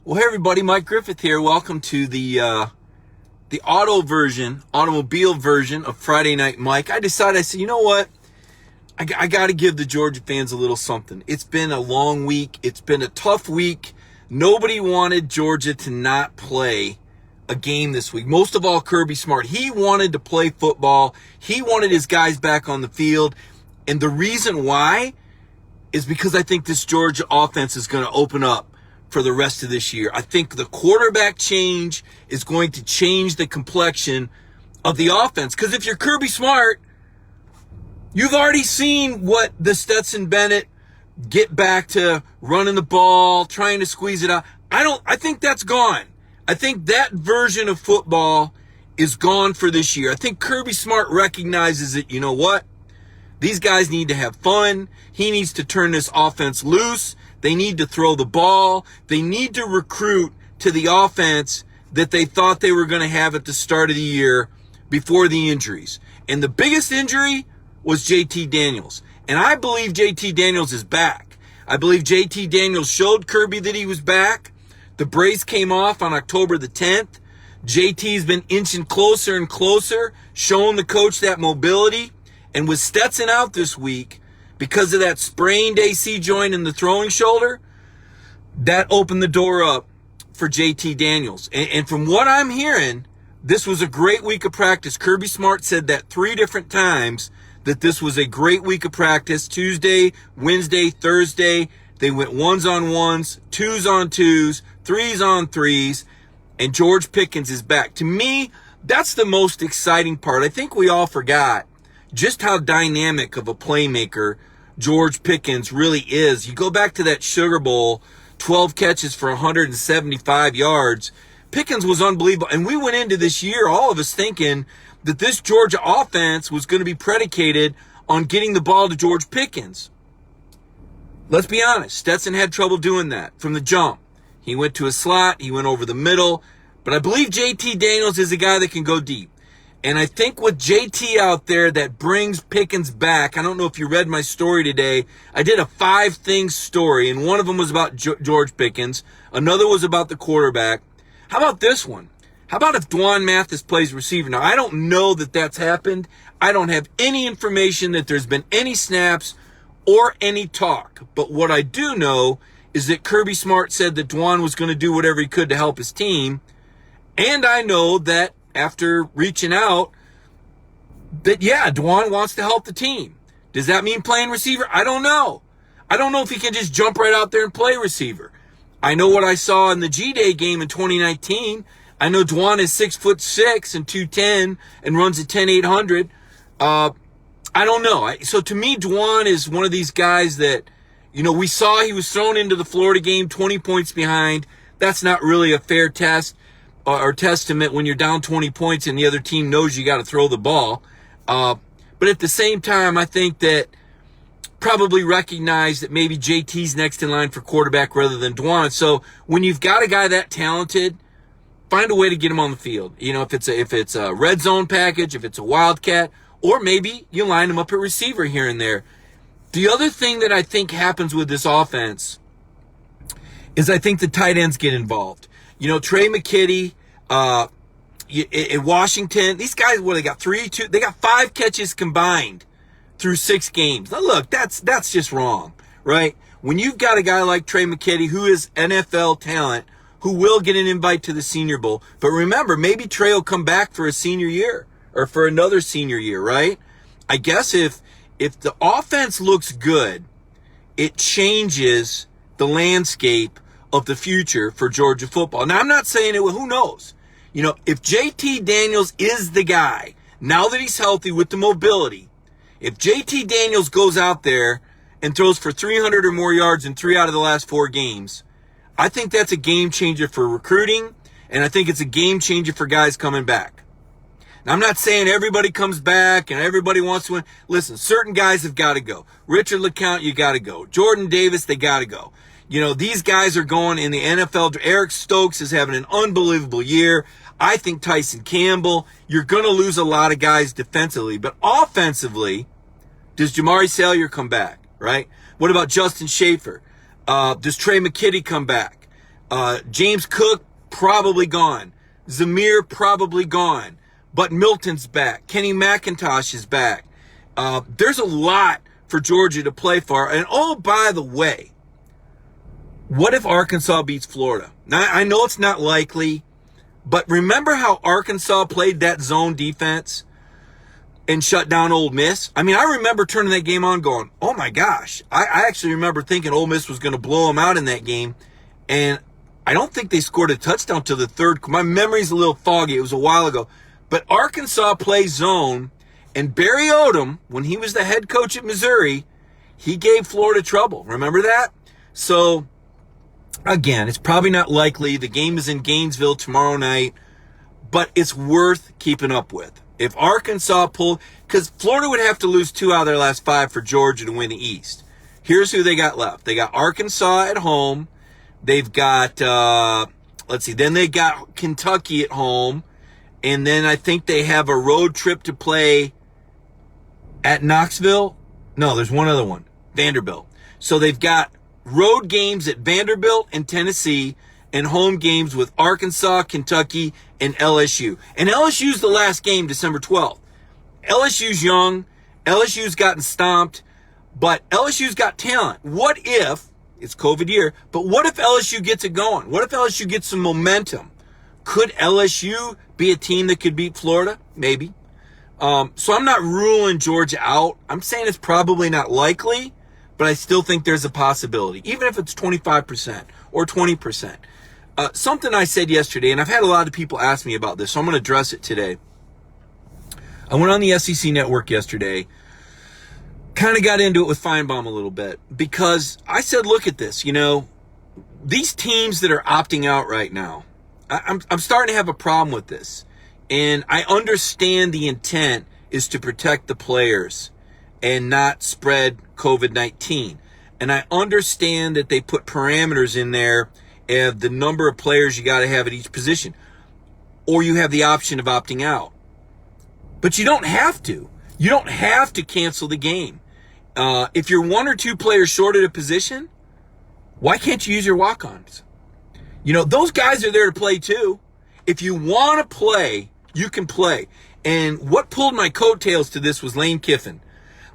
Well, hey everybody, Mike Griffith here. Welcome to the automobile version of Friday Night Mike. I said, you know what? I got to give the Georgia fans a little something. It's been a long week. It's been a tough week. Nobody wanted Georgia to not play a game this week. Most of all, Kirby Smart. He wanted to play football. He wanted his guys back on the field. And the reason why is because I think this Georgia offense is going to open up for the rest of this year. I think the quarterback change is going to change the complexion of the offense. Because if you're Kirby Smart, you've already seen what the Stetson Bennett get back to running the ball, trying to squeeze it out. I think that's gone. I think that version of football is gone for this year. I think Kirby Smart recognizes that, you know what? These guys need to have fun. He needs to turn this offense loose. They need to throw the ball. They need to recruit to the offense that they thought they were going to have at the start of the year before the injuries. And the biggest injury was JT Daniels. And I believe JT Daniels is back. I believe JT Daniels showed Kirby that he was back. The brace came off on October the 10th. JT's been inching closer and closer, showing the coach that mobility. And with Stetson out this week, because of that sprained AC joint in the throwing shoulder, that opened the door up for JT Daniels. And from what I'm hearing, this was a great week of practice. Kirby Smart said that 3 different times, that this was a great week of practice. Tuesday, Wednesday, Thursday, they went 1s on 1s, 2s on 2s, 3s on 3s, and George Pickens is back. To me, that's the most exciting part. I think we all forgot just how dynamic of a playmaker George Pickens really is. You go back to that Sugar Bowl, 12 catches for 175 yards. Pickens was unbelievable. And we went into this year, all of us thinking that this Georgia offense was going to be predicated on getting the ball to George Pickens. Let's be honest, Stetson had trouble doing that from the jump. He went to a slot, he went over the middle, but I believe JT Daniels is a guy that can go deep. And I think with JT out there, that brings Pickens back. I don't know if you read my story today. I did a 5-thing story, and one of them was about George Pickens. Another was about the quarterback. How about this one? How about if Dwan Mathis plays receiver? Now, I don't know that that's happened. I don't have any information that there's been any snaps or any talk. But what I do know is that Kirby Smart said that Dwan was going to do whatever he could to help his team. And I know that after reaching out, that, yeah, Dwan wants to help the team. Does that mean playing receiver? I don't know. I don't know if he can just jump right out there and play receiver. I know what I saw in the G-Day game in 2019. I know Dwan is 6'6" and 210 and runs a 10-800. I don't know. So to me, Dwan is one of these guys that, you know, we saw he was thrown into the Florida game 20 points behind. That's not really a fair test or testament when you're down 20 points and the other team knows you got to throw the ball. But at the same time, I think that probably recognize that maybe JT's next in line for quarterback rather than Dwan. So when you've got a guy that talented, find a way to get him on the field. You know, if it's a red zone package, if it's a wildcat, or maybe you line him up at receiver here and there. The other thing that I think happens with this offense is I think the tight ends get involved. You know, Trey McKitty, in Washington, these guys, they got 5 catches combined through 6 games. Now look, that's just wrong, right? When you've got a guy like Trey McKitty, who is NFL talent, who will get an invite to the Senior Bowl. But remember, maybe Trey will come back for a senior year or for another senior year, right? I guess if the offense looks good, it changes the landscape of the future for Georgia football. Now, I'm not saying it, who knows? You know, if JT Daniels is the guy, now that he's healthy with the mobility, if JT Daniels goes out there and throws for 300 or more yards in 3 out of the last 4 games, I think that's a game changer for recruiting, and I think it's a game changer for guys coming back. Now, I'm not saying everybody comes back and everybody wants to win. Listen, certain guys have got to go. Richard LeCounte, you got to go. Jordan Davis, they got to go. You know, these guys are going in the NFL. Eric Stokes is having an unbelievable year. I think Tyson Campbell, you're going to lose a lot of guys defensively. But offensively, does Jamari Salyer come back, right? What about Justin Schaefer? Does Trey McKitty come back? James Cook, probably gone. Zamir, probably gone. But Milton's back. Kenny McIntosh is back. There's a lot for Georgia to play for. And oh, by the way, what if Arkansas beats Florida? Now, I know it's not likely, but remember how Arkansas played that zone defense and shut down Ole Miss? I mean, I remember turning that game on going, oh my gosh. I actually remember thinking Ole Miss was going to blow them out in that game. And I don't think they scored a touchdown till the third. My memory's a little foggy. It was a while ago. But Arkansas plays zone, and Barry Odom, when he was the head coach at Missouri, he gave Florida trouble. Remember that? So, again, it's probably not likely. The game is in Gainesville tomorrow night, but it's worth keeping up with. If Arkansas because Florida would have to lose 2 out of their last 5 for Georgia to win the East. Here's who they got left. They got Arkansas at home. They've got, then they got Kentucky at home. And then I think they have a road trip to play at Knoxville. No, there's one other one, Vanderbilt. So they've got road games at Vanderbilt and Tennessee and home games with Arkansas, Kentucky, and LSU. And LSU's the last game, December 12th. LSU's young. LSU's gotten stomped. But LSU's got talent. What if, it's COVID year, but what if LSU gets it going? What if LSU gets some momentum? Could LSU be a team that could beat Florida? Maybe. So I'm not ruling Georgia out. I'm saying it's probably not likely, but I still think there's a possibility, even if it's 25% or 20%. Something I said yesterday, and I've had a lot of people ask me about this, so I'm going to address it today. I went on the SEC network yesterday, kind of got into it with Feinbaum a little bit, because I said, look at this, these teams that are opting out right now, I'm starting to have a problem with this. And I understand the intent is to protect the players and not spread COVID-19. And I understand that they put parameters in there of the number of players you got to have at each position. Or you have the option of opting out. But you don't have to. You don't have to cancel the game. If you're 1 or 2 players short at a position, why can't you use your walk-ons? Those guys are there to play too. If you want to play, you can play. And what pulled my coattails to this was Lane Kiffin.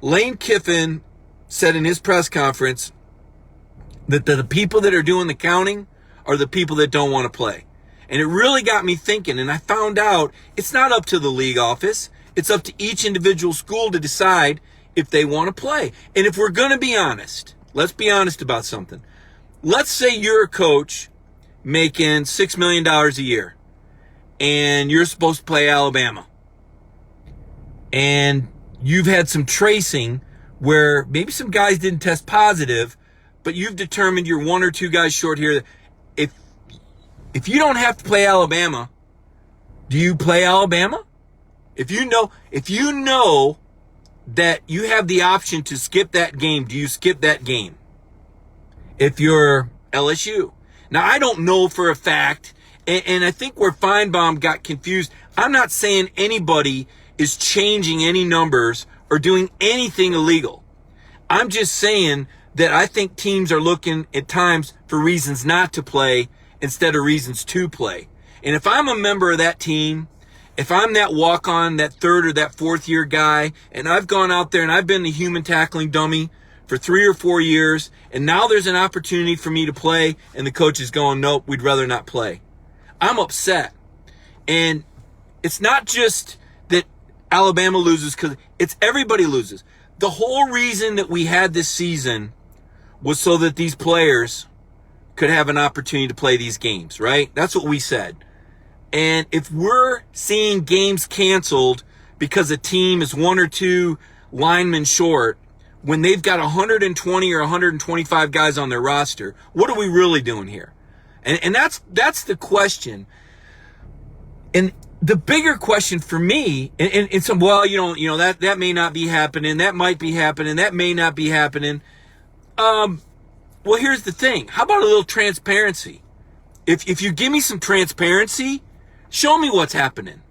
Lane Kiffin said in his press conference that the people that are doing the counting are the people that don't want to play. And it really got me thinking. And I found out it's not up to the league office. It's up to each individual school to decide if they want to play. And if we're going to be honest, let's be honest about something. Let's say you're a coach making $6 million a year, and you're supposed to play Alabama. And you've had some tracing where maybe some guys didn't test positive, but you've determined you're 1 or 2 guys short here. If you don't have to play Alabama, do you play Alabama? If you know that you have the option to skip that game, do you skip that game? If you're LSU. Now, I don't know for a fact, and I think where Feinbaum got confused, I'm not saying anybody is changing any numbers or doing anything illegal. I'm just saying that I think teams are looking at times for reasons not to play instead of reasons to play. And if I'm a member of that team, if I'm that walk-on, that 3rd or that 4th year guy, and I've gone out there and I've been the human tackling dummy for 3 or 4 years, and now there's an opportunity for me to play, and the coach is going, nope, we'd rather not play. I'm upset. And it's not just that Alabama loses, because it's everybody loses. The whole reason that we had this season was so that these players could have an opportunity to play these games, right? That's what we said. And if we're seeing games canceled because a team is 1 or 2 linemen short, when they've got 120 or 125 guys on their roster, what are we really doing here? And that's the question. And the bigger question for me, and some, well, that may not be happening, that might be happening, that may not be happening. Well, here's the thing. How about a little transparency? If you give me some transparency, show me what's happening.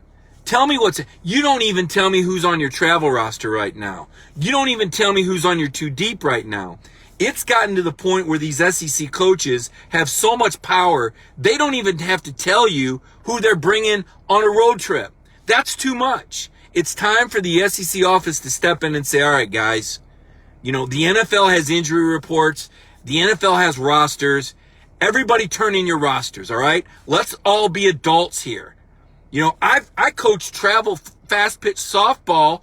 Tell me you don't even tell me who's on your travel roster right now. You don't even tell me who's on your 2 deep right now. It's gotten to the point where these SEC coaches have so much power, they don't even have to tell you who they're bringing on a road trip. That's too much. It's time for the SEC office to step in and say, all right, guys, the NFL has injury reports. The NFL has rosters. Everybody turn in your rosters, all right? Let's all be adults here. I coach travel fast pitch softball,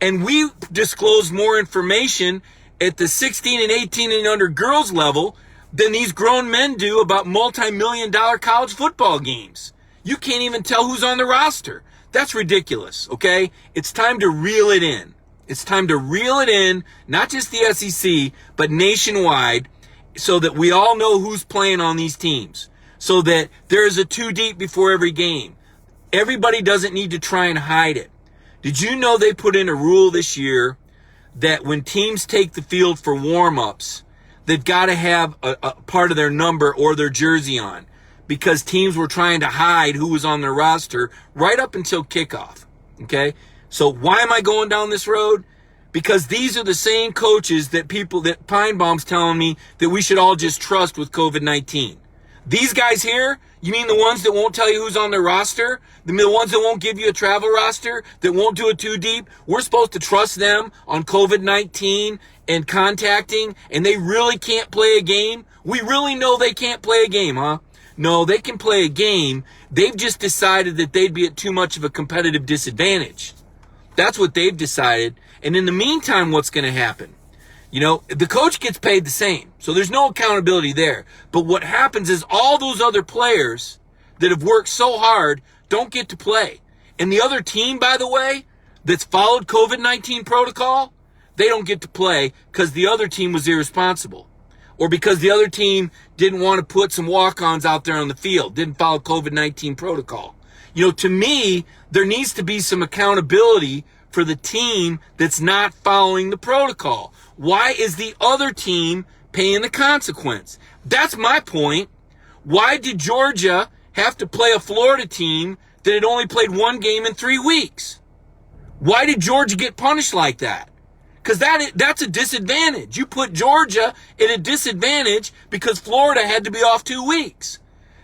and we disclose more information at the 16 and 18 and under girls level than these grown men do about multi-million-dollar college football games. You can't even tell who's on the roster. That's ridiculous, okay? It's time to reel it in. It's time to reel it in, not just the SEC, but nationwide, so that we all know who's playing on these teams, so that there's a two deep before every game. Everybody doesn't need to try and hide it. Did you know they put in a rule this year that when teams take the field for warm-ups, they've got to have a part of their number or their jersey on, because teams were trying to hide who was on their roster right up until kickoff, okay? So why am I going down this road? Because these are the same coaches that Pinebomb's telling me that we should all just trust with COVID-19. These guys here, you mean the ones that won't tell you who's on their roster? The ones that won't give you a travel roster, that won't do it too deep? We're supposed to trust them on COVID-19 and contacting, and they really can't play a game? We really know they can't play a game, huh? No, they can play a game. They've just decided that they'd be at too much of a competitive disadvantage. That's what they've decided. And in the meantime, what's going to happen? The coach gets paid the same, so there's no accountability there. But what happens is all those other players that have worked so hard don't get to play. And the other team, by the way, that's followed COVID-19 protocol, they don't get to play because the other team was irresponsible. Or because the other team didn't want to put some walk-ons out there on the field, didn't follow COVID-19 protocol. To me, there needs to be some accountability for the team that's not following the protocol. Why is the other team paying the consequence? That's my point. Why did Georgia have to play a Florida team that had only played one game in 3 weeks? Why did Georgia get punished like that? Because that's a disadvantage. You put Georgia at a disadvantage because Florida had to be off 2 weeks.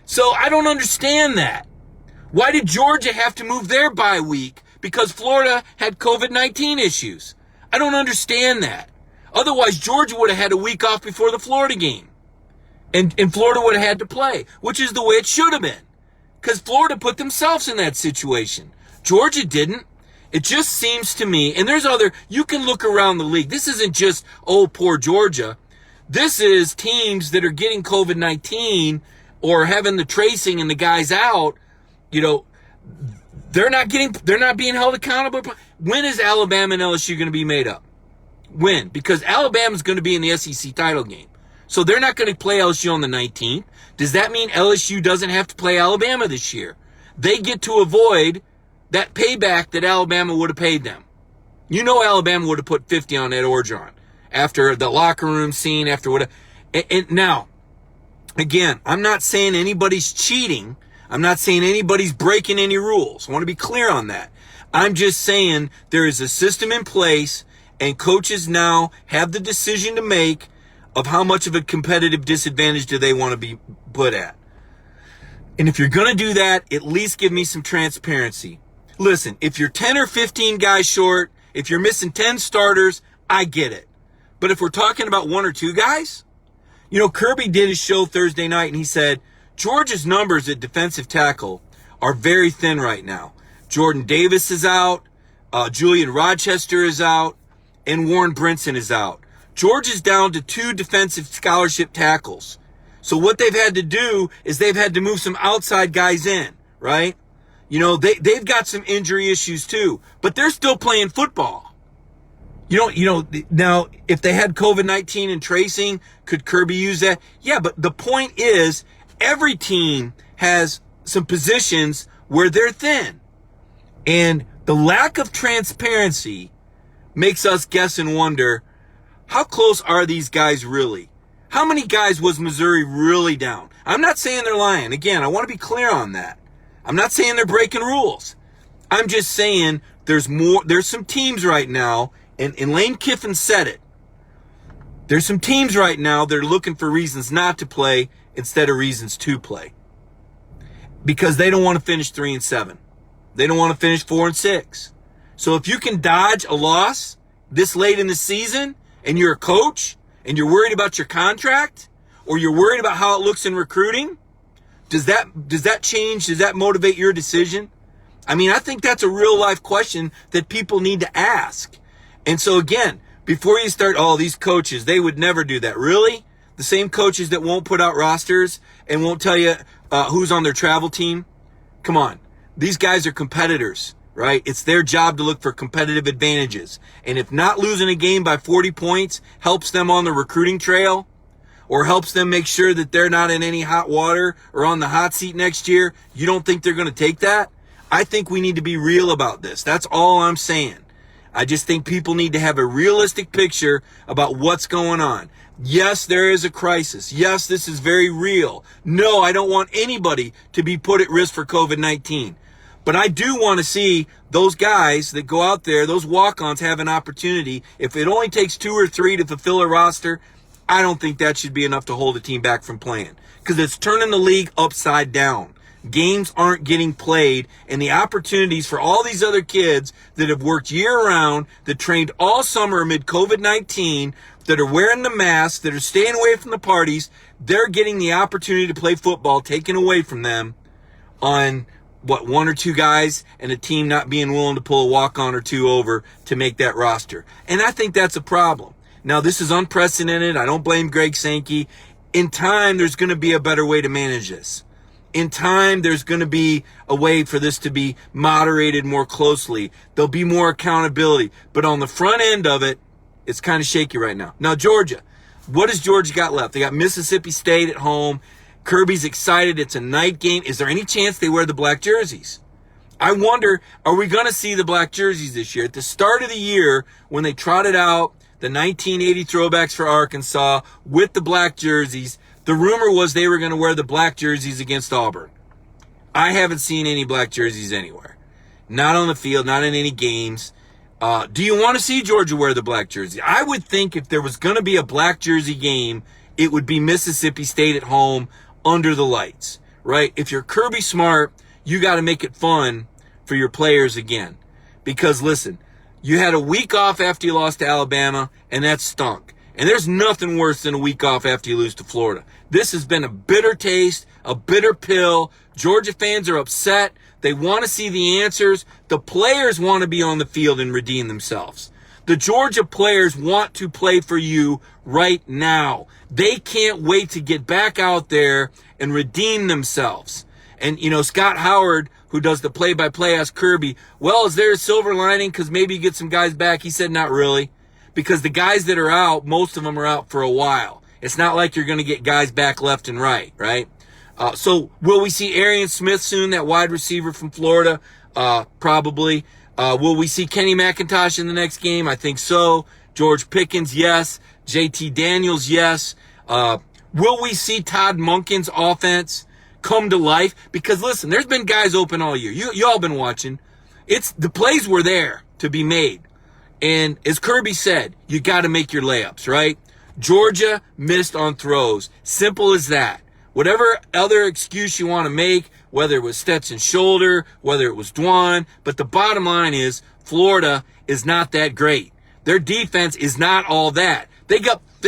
So I don't understand that. Why did Georgia have to move their bye week? Because Florida had COVID-19 issues. I don't understand that. Otherwise, Georgia would have had a week off before the Florida game. And Florida would have had to play, which is the way it should have been. Because Florida put themselves in that situation. Georgia didn't. It just seems to me, and you can look around the league. This isn't just, oh, poor Georgia. This is teams that are getting COVID-19 or having the tracing and the guys out, they're not being held accountable. When is Alabama and LSU going to be made up? When? Because Alabama's going to be in the SEC title game. So they're not going to play LSU on the 19th. Does that mean LSU doesn't have to play Alabama this year? They get to avoid that payback that Alabama would have paid them. Alabama would have put 50 on Ed Orgeron after the locker room scene, after what. And now, again, I'm not saying anybody's cheating. I'm not saying anybody's breaking any rules. I want to be clear on that. I'm just saying there is a system in place, and coaches now have the decision to make of how much of a competitive disadvantage do they want to be put at. And if you're going to do that, at least give me some transparency. Listen, if you're 10 or 15 guys short, if you're missing 10 starters, I get it. But if we're talking about 1 or 2 guys, Kirby did his show Thursday night, and he said, Georgia's numbers at defensive tackle are very thin right now. Jordan Davis is out, Julian Rochester is out, and Warren Brinson is out. Georgia's down to 2 defensive scholarship tackles. So what they've had to do is they've had to move some outside guys in, right? They've got some injury issues too, but they're still playing football. Now, if they had COVID-19 and tracing, could Kirby use that? Yeah, but the point is, every team has some positions where they're thin. And the lack of transparency makes us guess and wonder, how close are these guys really? How many guys was Missouri really down? I'm not saying they're lying. Again, I want to be clear on that. I'm not saying they're breaking rules. I'm just saying there's some teams right now, and Lane Kiffin said it. There's some teams right now that are looking for reasons not to play instead of reasons to play. Because they don't want to finish 3-7. They don't want to finish 4-6. So if you can dodge a loss this late in the season and you're a coach and you're worried about your contract or you're worried about how it looks in recruiting, does that change? Does that motivate your decision? I mean, I think that's a real life question that people need to ask. And so again, before you start, these coaches, they would never do that. Really? The same coaches that won't put out rosters and won't tell you who's on their travel team? Come on. These guys are competitors, right? It's their job to look for competitive advantages. And if not losing a game by 40 points helps them on the recruiting trail or helps them make sure that they're not in any hot water or on the hot seat next year, you don't think they're going to take that? I think we need to be real about this. That's all I'm saying. I just think people need to have a realistic picture about what's going on. Yes, there is a crisis. Yes, this is very real. No, I don't want anybody to be put at risk for COVID-19. But I do want to see those guys that go out there, those walk-ons, have an opportunity. If it only takes 2 or 3 to fulfill a roster, I don't think that should be enough to hold a team back from playing. Because it's turning the league upside down. Games aren't getting played, and the opportunities for all these other kids that have worked year-round, that trained all summer amid COVID-19, that are wearing the masks, that are staying away from the parties, they're getting the opportunity to play football taken away from them on, 1 or 2 guys and a team not being willing to pull a walk-on or 2 over to make that roster. And I think that's a problem. Now, this is unprecedented. I don't blame Greg Sankey. In time, there's going to be a better way to manage this. In time, there's going to be a way for this to be moderated more closely. There'll be more accountability. But on the front end of it, it's kind of shaky right now. Now, Georgia. What has Georgia got left? They got Mississippi State at home. Kirby's excited. It's a night game. Is there any chance they wear the black jerseys? I wonder, are we going to see the black jerseys this year? At the start of the year, when they trotted out the 1980 throwbacks for Arkansas with the black jerseys, the rumor was they were going to wear the black jerseys against Auburn. I haven't seen any black jerseys anywhere. Not on the field, not in any games. Do you want to see Georgia wear the black jersey? I would think if there was going to be a black jersey game, it would be Mississippi State at home under the lights, right? If you're Kirby Smart, you got to make it fun for your players again. Because listen, you had a week off after you lost to Alabama, and that stunk. And there's nothing worse than a week off after you lose to Florida. This has been a bitter taste, a bitter pill. Georgia fans are upset. They want to see the answers. The players want to be on the field and redeem themselves. The Georgia players want to play for you right now. They can't wait to get back out there and redeem themselves. And, Scott Howard, who does the play-by-play, asked Kirby, well, is there a silver lining? Because maybe you get some guys back. He said, not really. Because the guys that are out, most of them are out for a while. It's not like you're going to get guys back left and right? So will we see Arian Smith soon, that wide receiver from Florida? Probably. Will we see Kenny McIntosh in the next game? I think so. George Pickens, yes. JT Daniels, yes. Will we see Todd Monken's offense come to life? Because listen, there's been guys open all year. You all been watching. The plays were there to be made. And as Kirby said, you got to make your layups, right? Georgia missed on throws. Simple as that. Whatever other excuse you want to make, whether it was Stetson's shoulder, whether it was Dwan, but the bottom line is Florida is not that great. Their defense is not all that. They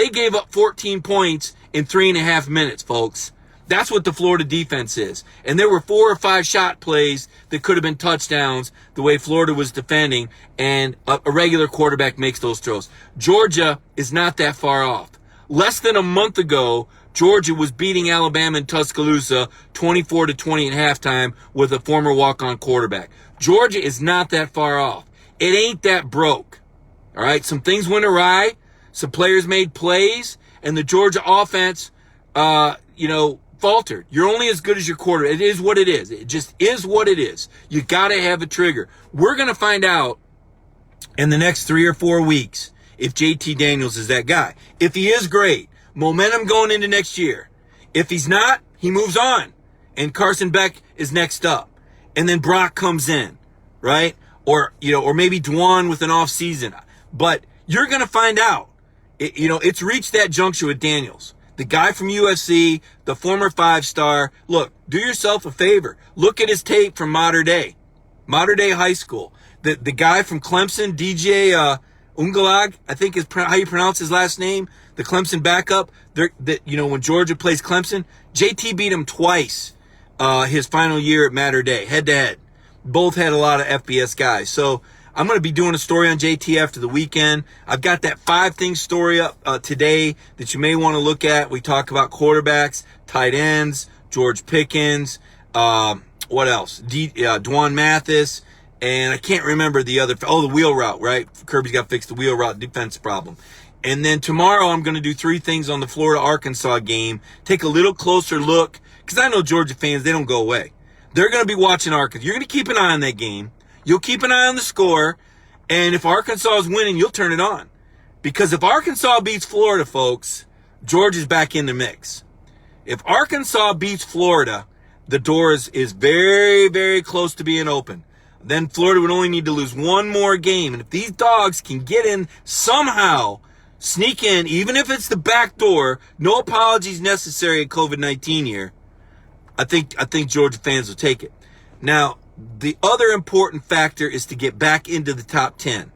gave up 14 points in 3.5 minutes, folks. That's what the Florida defense is. And there were 4 or 5 shot plays that could have been touchdowns the way Florida was defending, and a regular quarterback makes those throws. Georgia is not that far off. Less than a month ago, Georgia was beating Alabama in Tuscaloosa 24-20 at halftime with a former walk-on quarterback. Georgia is not that far off. It ain't that broke. All right, some things went awry. Some players made plays, and the Georgia offense, faltered. You're only as good as your quarterback. It is what it is. It just is what it is. You got to have a trigger. We're going to find out in the next 3 or 4 weeks if JT Daniels is that guy. If he is, great. Momentum going into next year. If he's not, he moves on. And Carson Beck is next up. And then Brock comes in, right? Or maybe Dwan with an off season. But you're going to find out It's reached that juncture with Daniels. The guy from USC, the former 5-star. Look, do yourself a favor. Look at his tape from Mater Dei High School. The guy from Clemson, DJ Ungalag, I think is how you pronounce his last name, the Clemson backup. When Georgia plays Clemson, JT beat him twice his final year at Mater Dei, head-to-head. Both had a lot of FBS guys. So I'm going to be doing a story on JT after the weekend. I've got that 5-thing story up today that you may want to look at. We talk about quarterbacks, tight ends, George Pickens, what else? Dwan Mathis, and I can't remember the other. The wheel route, right? Kirby's got to fix the wheel route defense problem. And then tomorrow I'm going to do 3 things on the Florida-Arkansas game. Take a little closer look, because I know Georgia fans, they don't go away. They're going to be watching Arkansas. You're going to keep an eye on that game. You'll keep an eye on the score, and if Arkansas is winning, you'll turn it on. Because if Arkansas beats Florida, folks, Georgia's back in the mix. If Arkansas beats Florida, the door is very, very close to being open. Then Florida would only need to lose one more game. And if these dogs can get in somehow, sneak in, even if it's the back door, no apologies necessary at COVID-19 year, I think Georgia fans will take it. Now, the other important factor is to get back into the top 10.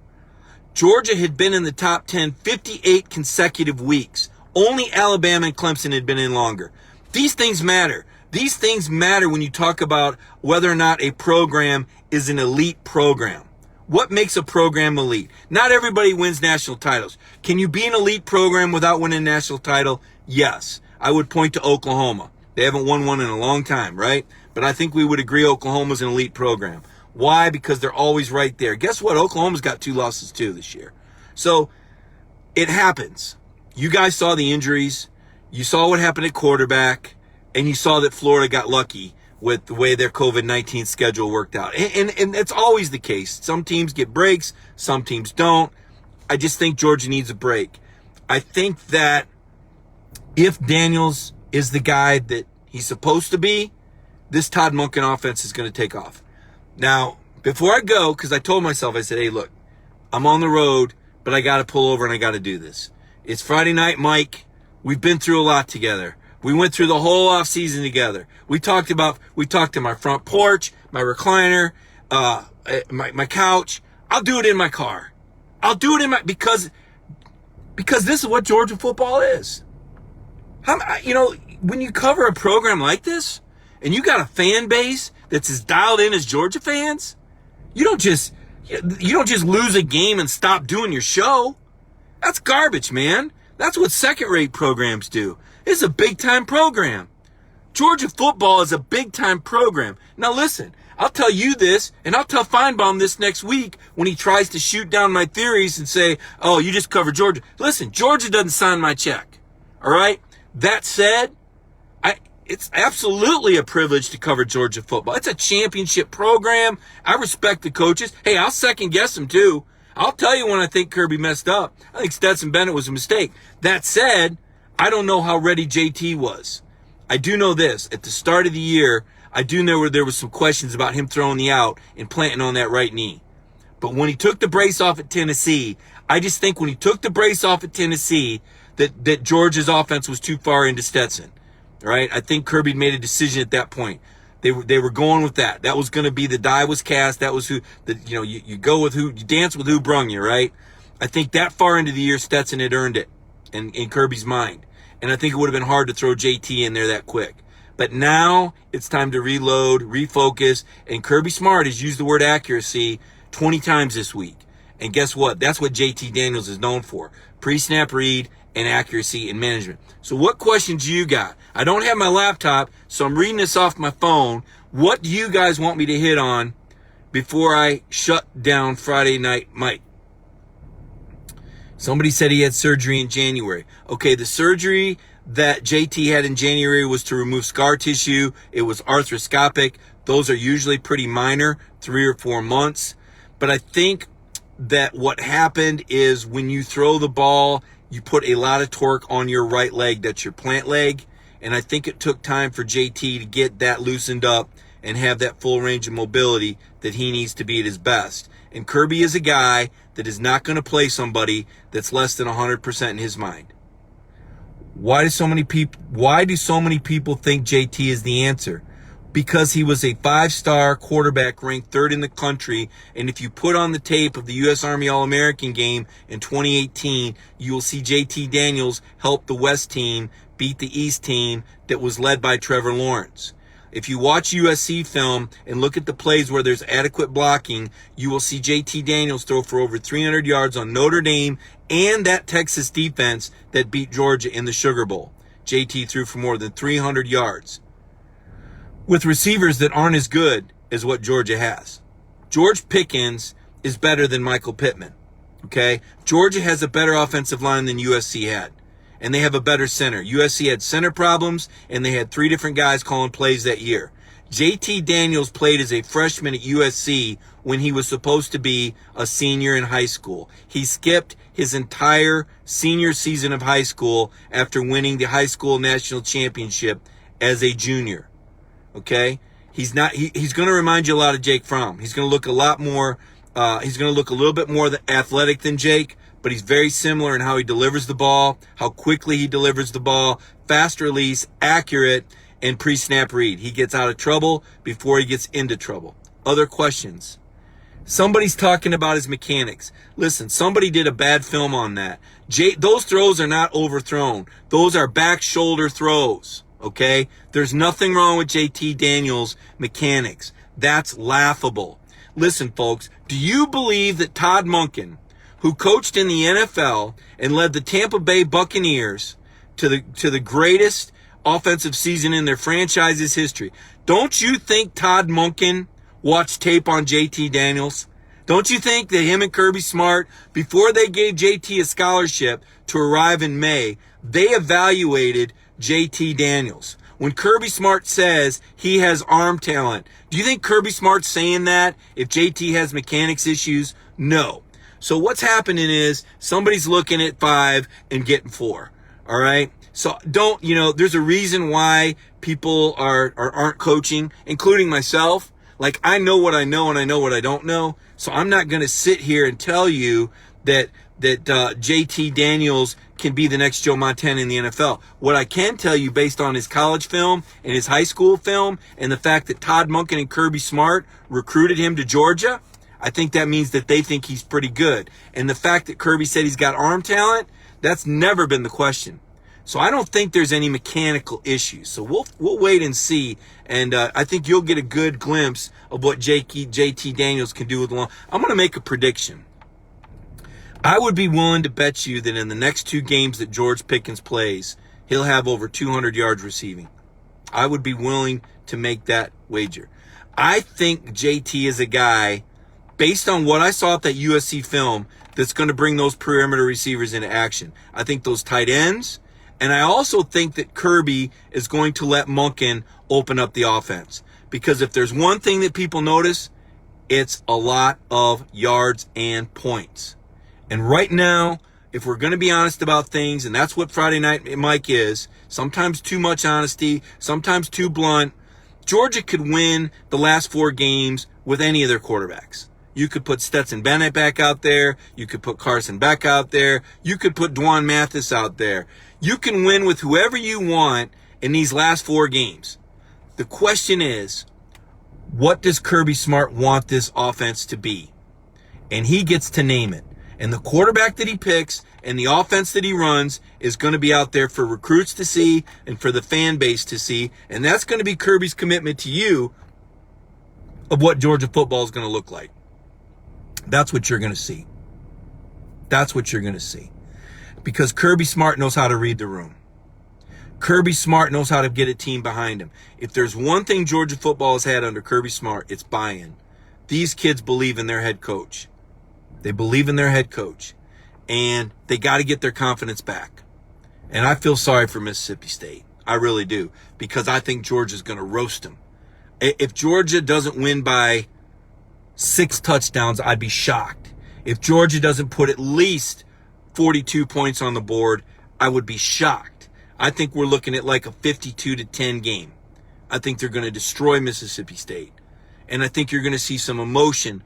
Georgia had been in the top 10 58 consecutive weeks. Only Alabama and Clemson had been in longer. These things matter. These things matter when you talk about whether or not a program is an elite program. What makes a program elite? Not everybody wins national titles. Can you be an elite program without winning a national title? Yes. I would point to Oklahoma. They haven't won one in a long time, right? But I think we would agree Oklahoma's an elite program. Why? Because they're always right there. Guess what? Oklahoma's got 2 losses too this year. So it happens. You guys saw the injuries. You saw what happened at quarterback. And you saw that Florida got lucky with the way their COVID-19 schedule worked out. And it's always the case. Some teams get breaks. Some teams don't. I just think Georgia needs a break. I think that if Daniels is the guy that he's supposed to be, this Todd Monken offense is going to take off. Now, before I go, because I told myself, I said, hey, look, I'm on the road, but I got to pull over and I got to do this. It's Friday night, Mike. We've been through a lot together. We went through the whole off season together. We talked to my front porch, my recliner, my couch. I'll do it in my car. I'll do it in my, because this is what Georgia football is. When you cover a program like this, and you got a fan base that's as dialed in as Georgia fans, you don't just lose a game and stop doing your show. That's garbage, man. That's what second-rate programs do. It's a big-time program. Georgia football is a big-time program. Now listen, I'll tell you this, and I'll tell Feinbaum this next week when he tries to shoot down my theories and say, oh, you just cover Georgia. Listen, Georgia doesn't sign my check. All right? That said, it's absolutely a privilege to cover Georgia football. It's a championship program. I respect the coaches. Hey, I'll second guess them too. I'll tell you when I think Kirby messed up. I think Stetson Bennett was a mistake. That said, I don't know how ready JT was. I do know this. At the start of the year, I do know where there was some questions about him throwing the out and planting on that right knee. But when he took the brace off at Tennessee, I just think when he took the brace off at Tennessee, that Georgia's offense was too far into Stetson. Right? I think Kirby made a decision at that point. They were going with that. That was going to be the die was cast. That was who, you go with who, you dance with who brung you, right? I think that far into the year, Stetson had earned it in Kirby's mind. And I think it would have been hard to throw JT in there that quick. But now it's time to reload, refocus, and Kirby Smart has used the word accuracy 20 times this week. And guess what? That's what JT Daniels is known for. Pre-snap read and accuracy and management. So what questions do you got? I don't have my laptop, so I'm reading this off my phone. What do you guys want me to hit on before I shut down Friday Night Mike? Somebody said he had surgery in January. Okay, the surgery that JT had in January was to remove scar tissue. It was arthroscopic. Those are usually pretty minor, 3 or 4 months. But I think that what happened is when you throw the ball, you put a lot of torque on your right leg. That's your plant leg. And I think it took time for JT to get that loosened up and have that full range of mobility that he needs to be at his best. And Kirby is a guy that is not going to play somebody that's less than 100% in his mind. Why do so many people think JT is the answer? Because he was a 5-star quarterback ranked 3rd in the country. And if you put on the tape of the U.S. Army All-American game in 2018, you will see JT Daniels help the West team beat the East team that was led by Trevor Lawrence. If you watch USC film and look at the plays where there's adequate blocking, you will see JT Daniels throw for over 300 yards on Notre Dame and that Texas defense that beat Georgia in the Sugar Bowl. JT threw for more than 300 yards with receivers that aren't as good as what Georgia has. George Pickens is better than Michael Pittman, okay? Georgia has a better offensive line than USC had, and they have a better center. USC had center problems, and they had 3 different guys calling plays that year. JT Daniels played as a freshman at USC when he was supposed to be a senior in high school. He skipped his entire senior season of high school after winning the high school national championship as a junior. Okay? He's going to remind you a lot of Jake Fromm. He's going to look a lot more, he's going to look a little bit more athletic than Jake, but he's very similar in how he delivers the ball, how quickly he delivers the ball, fast release, accurate, and pre-snap read. He gets out of trouble before he gets into trouble. Other questions? Somebody's talking about his mechanics. Listen, somebody did a bad film on that. Those throws are not overthrown. Those are back shoulder throws. Okay? There's nothing wrong with JT Daniels' mechanics. That's laughable. Listen, folks, do you believe that Todd Monken, who coached in the NFL and led the Tampa Bay Buccaneers to the greatest offensive season in their franchise's history, don't you think Todd Monken watched tape on JT Daniels? Don't you think that him and Kirby Smart, before they gave JT a scholarship to arrive in May, they evaluated JT Daniels? When Kirby Smart says he has arm talent, do you think Kirby Smart's saying that if JT has mechanics issues? No. So what's happening is somebody's looking at 5 and getting 4. All right? So there's a reason why people aren't coaching, including myself. Like, I know what I know and I know what I don't know. So I'm not going to sit here and tell you that JT Daniels can be the next Joe Montana in the NFL. What I can tell you, based on his college film and his high school film and the fact that Todd Monken and Kirby Smart recruited him to Georgia, I think that means that they think he's pretty good. And the fact that Kirby said he's got arm talent, that's never been the question. So I don't think there's any mechanical issues. So we'll wait and see. And I think you'll get a good glimpse of what JT Daniels can do with the long. I'm going to make a prediction. I would be willing to bet you that in the next 2 games that George Pickens plays, he'll have over 200 yards receiving. I would be willing to make that wager. I think JT is a guy, based on what I saw at that USC film, that's going to bring those perimeter receivers into action. I think those tight ends, and I also think that Kirby is going to let Monken open up the offense. Because if there's one thing that people notice, it's a lot of yards and points. And right now, if we're going to be honest about things, and that's what Friday Night Mike is, sometimes too much honesty, sometimes too blunt, Georgia could win the last 4 games with any of their quarterbacks. You could put Stetson Bennett back out there. You could put Carson Beck out there. You could put Dwan Mathis out there. You can win with whoever you want in these last 4 games. The question is, what does Kirby Smart want this offense to be? And he gets to name it. And the quarterback that he picks and the offense that he runs is going to be out there for recruits to see and for the fan base to see. And that's going to be Kirby's commitment to you of what Georgia football is going to look like. That's what you're going to see. That's what you're going to see. Because Kirby Smart knows how to read the room. Kirby Smart knows how to get a team behind him. If there's one thing Georgia football has had under Kirby Smart, it's buy-in. These kids believe in their head coach. They believe in their head coach. And they got to get their confidence back. And I feel sorry for Mississippi State. I really do. Because I think Georgia's going to roast them. If Georgia doesn't win by 6 touchdowns, I'd be shocked. If Georgia doesn't put at least 42 points on the board, I would be shocked. I think we're looking at like a 52-10 game. I think they're going to destroy Mississippi State. And I think you're going to see some emotion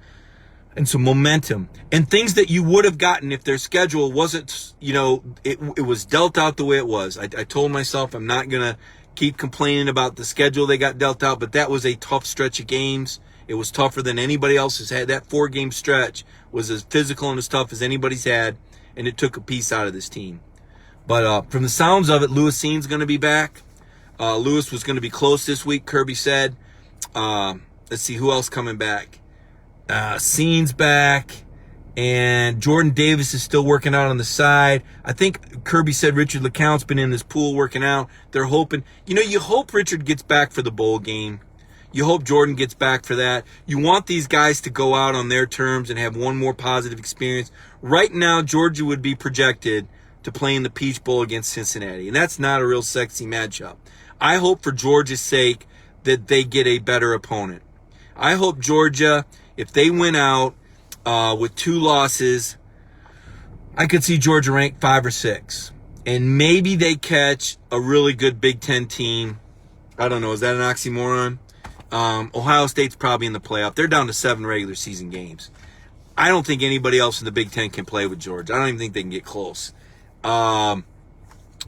and some momentum and things that you would have gotten if their schedule wasn't, it was dealt out the way it was. I told myself I'm not going to keep complaining about the schedule they got dealt out, but that was a tough stretch of games. It was tougher than anybody else has had. That 4-game stretch was as physical and as tough as anybody's had, and it took a piece out of this team. But from the sounds of it, Lewis Seen's going to be back. Lewis was going to be close this week, Kirby said. Let's see, who else coming back? Seen's back, and Jordan Davis is still working out on the side. I think Kirby said Richard LeCount's been in this pool working out. They're hoping, you hope Richard gets back for the bowl game. You hope Jordan gets back for that. You want these guys to go out on their terms and have one more positive experience. Right now, Georgia would be projected to play in the Peach Bowl against Cincinnati, and that's not a real sexy matchup. I hope for Georgia's sake that they get a better opponent. I hope Georgia, if they win out with 2 losses, I could see Georgia ranked 5 or 6. And maybe they catch a really good Big Ten team. I don't know. Is that an oxymoron? Ohio State's probably in the playoff. They're down to 7 regular season games. I don't think anybody else in the Big Ten can play with Georgia. I don't even think they can get close.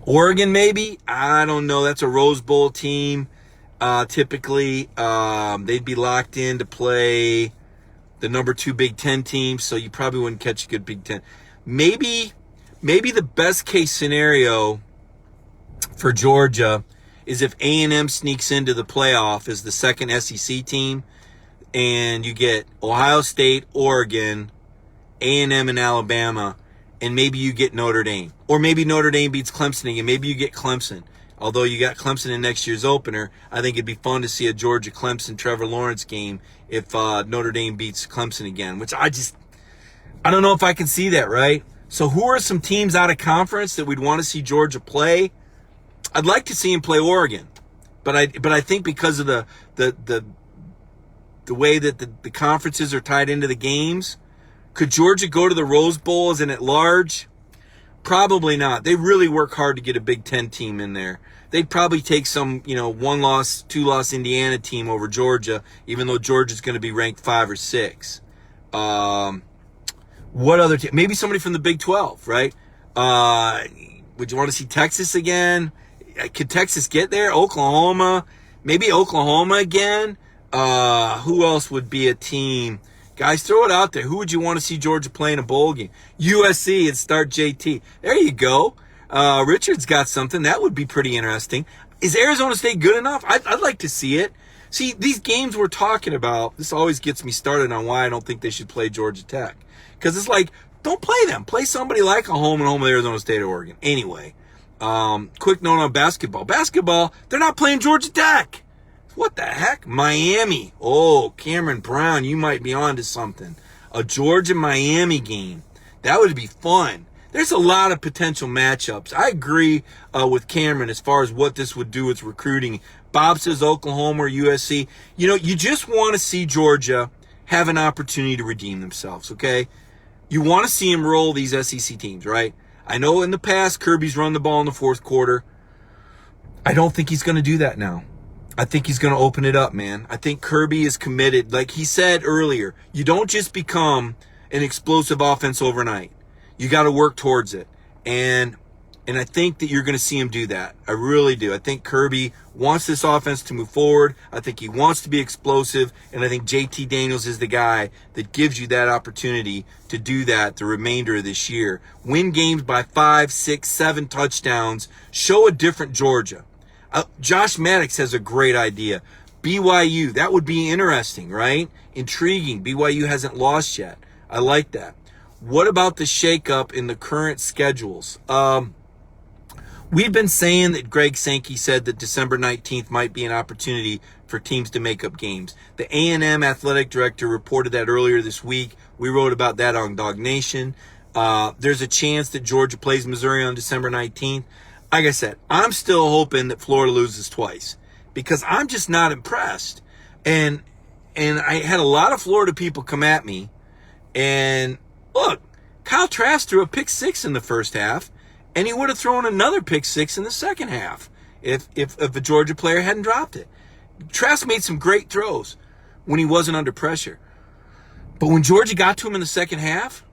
Oregon, maybe? I don't know. That's a Rose Bowl team. Typically, they'd be locked in to play the number 2 Big Ten team, so you probably wouldn't catch a good Big Ten. Maybe the best case scenario for Georgia is if A&M sneaks into the playoff as the second SEC team, and you get Ohio State, Oregon, A&M, and Alabama, and maybe you get Notre Dame. Or maybe Notre Dame beats Clemson, and maybe you get Clemson. Although you got Clemson in next year's opener, I think it'd be fun to see a Georgia-Clemson Trevor Lawrence game if Notre Dame beats Clemson again, which I don't know if I can see that, right? So who are some teams out of conference that we'd want to see Georgia play? I'd like to see him play Oregon, but I think because of the way that the conferences are tied into the games, could Georgia go to the Rose Bowl as an at-large? Probably not. They really work hard to get a Big Ten team in there. They'd probably take some, 1-loss, 2-loss Indiana team over Georgia, even though Georgia's going to be ranked 5 or 6. What other team? Maybe somebody from the Big 12, right? Would you want to see Texas again? Could Texas get there? Oklahoma? Maybe Oklahoma again? Who else would be a team? Guys, throw it out there. Who would you want to see Georgia play in a bowl game? USC and start JT. There you go. Richard's got something. That would be pretty interesting. Is Arizona State good enough? I'd like to see it. See, these games we're talking about, this always gets me started on why I don't think they should play Georgia Tech. Because it's like, don't play them. Play somebody like a home and home with Arizona State or Oregon. Anyway, quick note on basketball. Basketball, they're not playing Georgia Tech. What the heck? Miami. Oh, Cameron Brown, you might be on to something. A Georgia-Miami game. That would be fun. There's a lot of potential matchups. I agree with Cameron as far as what this would do with recruiting. Bob says Oklahoma or USC. You just want to see Georgia have an opportunity to redeem themselves, okay? You want to see them roll these SEC teams, right? I know in the past Kirby's run the ball in the fourth quarter. I don't think he's going to do that now. I think he's going to open it up, man. I think Kirby is committed. Like he said earlier, you don't just become an explosive offense overnight. You got to work towards it. And I think that you're going to see him do that. I really do. I think Kirby wants this offense to move forward. I think he wants to be explosive. And I think JT Daniels is the guy that gives you that opportunity to do that the remainder of this year. Win games by 5, 6, 7 touchdowns. Show a different Georgia. Josh Maddox has a great idea. BYU, that would be interesting, right? Intriguing. BYU hasn't lost yet. I like that. What about the shakeup in the current schedules? We've been saying that Greg Sankey said that December 19th might be an opportunity for teams to make up games. The A&M athletic director reported that earlier this week. We wrote about that on Dog Nation. There's a chance that Georgia plays Missouri on December 19th. Like I said, I'm still hoping that Florida loses twice because I'm just not impressed. And I had a lot of Florida people come at me. And look, Kyle Trask threw a pick 6 in the first half, and he would have thrown another pick 6 in the second half if a Georgia player hadn't dropped it. Trask made some great throws when he wasn't under pressure. But when Georgia got to him in the second half,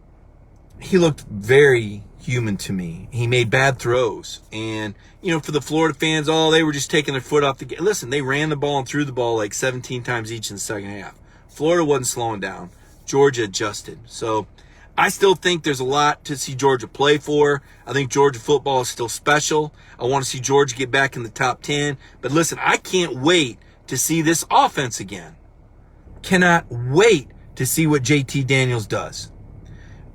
he looked very human to me. He made bad throws. And, for the Florida fans, they were just taking their foot off the gas. Listen, they ran the ball and threw the ball like 17 times each in the second half. Florida wasn't slowing down. Georgia adjusted. So I still think there's a lot to see Georgia play for. I think Georgia football is still special. I want to see Georgia get back in the top 10. But listen, I can't wait to see this offense again. Cannot wait to see what JT Daniels does.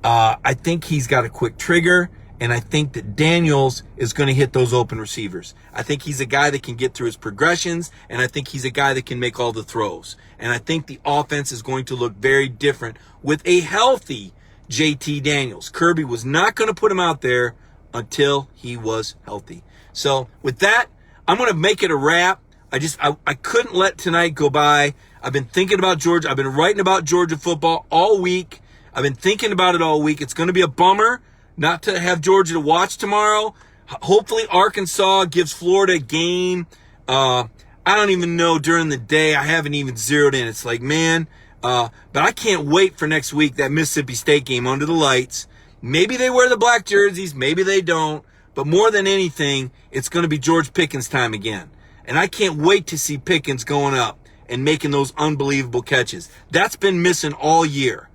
I think he's got a quick trigger, and I think that Daniels is going to hit those open receivers. I think he's a guy that can get through his progressions, and I think he's a guy that can make all the throws. And I think the offense is going to look very different with a healthy JT Daniels. Kirby was not going to put him out there until he was healthy. So with that, I'm going to make it a wrap. I couldn't let tonight go by. I've been thinking about Georgia. I've been writing about Georgia football all week. I've been thinking about it all week. It's going to be a bummer not to have Georgia to watch tomorrow. Hopefully Arkansas gives Florida a game. I don't even know during the day. I haven't even zeroed in. It's like, man, but I can't wait for next week, that Mississippi State game under the lights. Maybe they wear the black jerseys. Maybe they don't. But more than anything, it's going to be George Pickens time again. And I can't wait to see Pickens going up and making those unbelievable catches. That's been missing all year.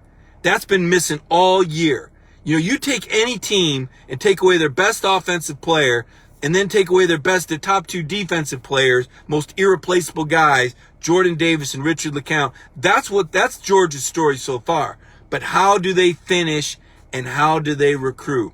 You take any team and take away their best offensive player and then take away their top two defensive players, most irreplaceable guys, Jordan Davis and Richard LeCounte. That's Georgia's story so far. But how do they finish and how do they recruit?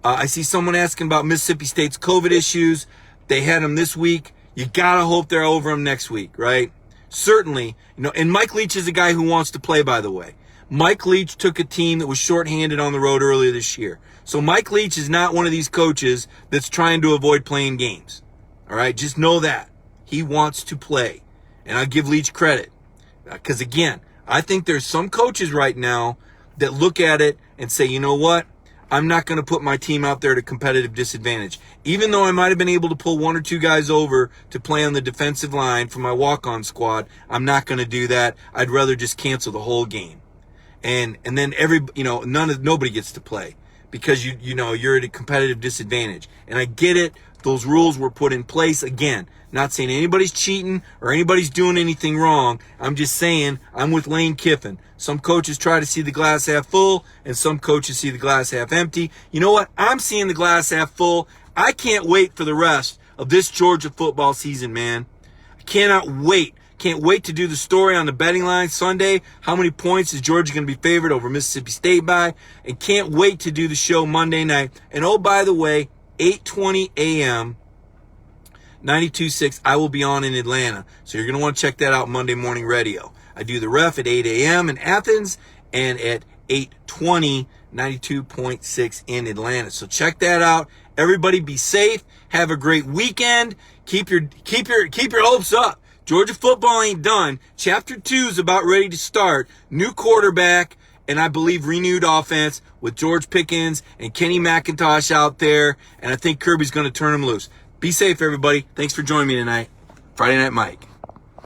I see someone asking about Mississippi State's COVID issues. They had them this week. You got to hope they're over them next week, right? Certainly, and Mike Leach is a guy who wants to play, by the way. Mike Leach took a team that was shorthanded on the road earlier this year. So Mike Leach is not one of these coaches that's trying to avoid playing games. All right, just know that. He wants to play. And I give Leach credit. Because, again, I think there's some coaches right now that look at it and say, you know what? I'm not going to put my team out there at a competitive disadvantage. Even though I might have been able to pull one or two guys over to play on the defensive line for my walk-on squad, I'm not going to do that. I'd rather just cancel the whole game. And then nobody gets to play because you're at a competitive disadvantage. And I get it. Those rules were put in place. Again, not saying anybody's cheating or anybody's doing anything wrong. I'm just saying I'm with Lane Kiffin. Some coaches try to see the glass half full and some coaches see the glass half empty. You know what? I'm seeing the glass half full. I can't wait for the rest of this Georgia football season, man. I cannot wait. Can't wait to do the story on the betting line Sunday. How many points is Georgia going to be favored over Mississippi State by? And can't wait to do the show Monday night. And oh, by the way, 8:20 a.m., 92.6, I will be on in Atlanta. So you're going to want to check that out, Monday Morning Radio. I do the ref at 8 a.m. in Athens and at 8:20, 92.6 in Atlanta. So check that out. Everybody be safe. Have a great weekend. Keep your hopes up. Georgia football ain't done. Chapter 2 is about ready to start. New quarterback, and I believe renewed offense with George Pickens and Kenny McIntosh out there. And I think Kirby's going to turn him loose. Be safe, everybody. Thanks for joining me tonight. Friday Night Mike.